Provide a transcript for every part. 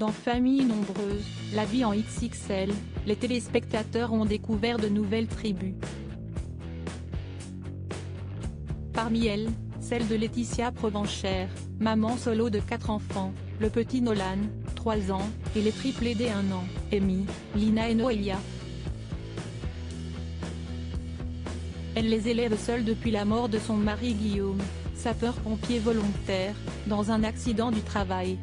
Dans Famille nombreuse, la vie en XXL, les téléspectateurs ont découvert de nouvelles tribus. Parmi elles, celle de Laetitia Provenchère, maman solo de 4 enfants, le petit Nolan, 3 ans, et les triplés d'1 an, Amy, Lina et Noélia. Elle les élève seule depuis la mort de son mari Guillaume, sapeur-pompier volontaire, dans un accident du travail.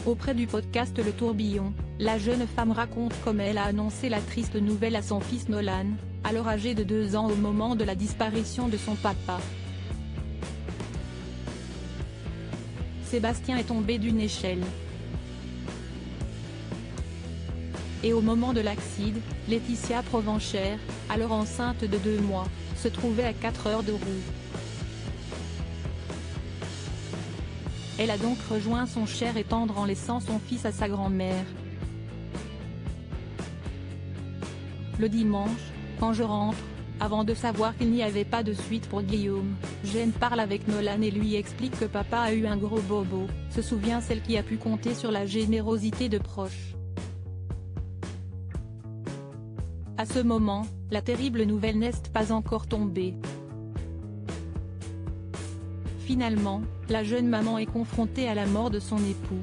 Auprès du podcast Le Tourbillon, la jeune femme raconte comment elle a annoncé la triste nouvelle à son fils Nolan, alors âgé de 2 ans au moment de la disparition de son papa. Sébastien est tombé d'une échelle. Et au moment de l'accident, Laetitia Provenchère, alors enceinte de 2 mois, se trouvait à 4 heures de roue. Elle a donc rejoint son cher et tendre en laissant son fils à sa grand-mère. Le dimanche, quand je rentre, avant de savoir qu'il n'y avait pas de suite pour Guillaume, Jeanne parle avec Nolan et lui explique que papa a eu un gros bobo, se souvient celle qui a pu compter sur la générosité de proches. À ce moment, la terrible nouvelle n'est pas encore tombée. Finalement, la jeune maman est confrontée à la mort de son époux.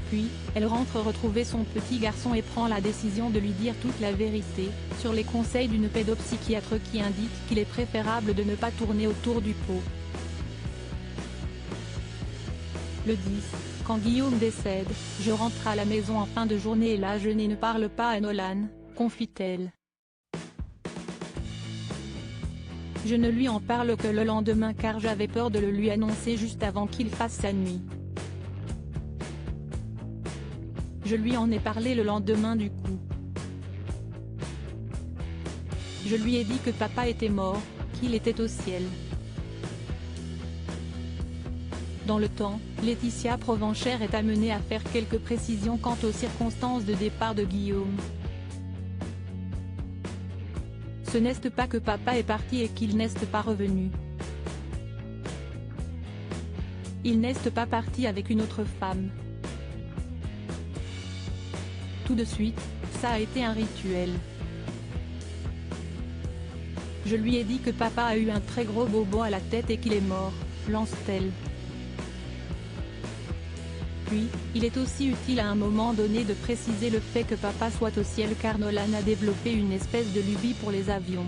Puis, elle rentre retrouver son petit garçon et prend la décision de lui dire toute la vérité, sur les conseils d'une pédopsychiatre qui indique qu'il est préférable de ne pas tourner autour du pot. Le 10, quand Guillaume décède, je rentre à la maison en fin de journée et là je ne parle pas à Nolan, confie-t-elle. Je ne lui en parle que le lendemain car j'avais peur de le lui annoncer juste avant qu'il fasse sa nuit. Je lui en ai parlé le lendemain du coup. Je lui ai dit que papa était mort, qu'il était au ciel. Dans le temps, Laetitia Provenchère est amenée à faire quelques précisions quant aux circonstances de départ de Guillaume. Ce n'est pas que papa est parti et qu'il n'est pas revenu. Il n'est pas parti avec une autre femme. Tout de suite, ça a été un rituel. Je lui ai dit que papa a eu un très gros bobo à la tête et qu'il est mort, lance-t-elle. Puis, il est aussi utile à un moment donné de préciser le fait que papa soit au ciel car Nolan a développé une espèce de lubie pour les avions.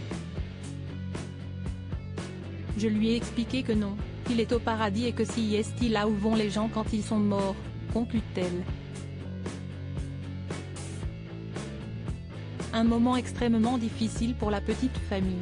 Je lui ai expliqué que non, qu'il est au paradis et que si est là où vont les gens quand ils sont morts, conclut-elle. Un moment extrêmement difficile pour la petite famille.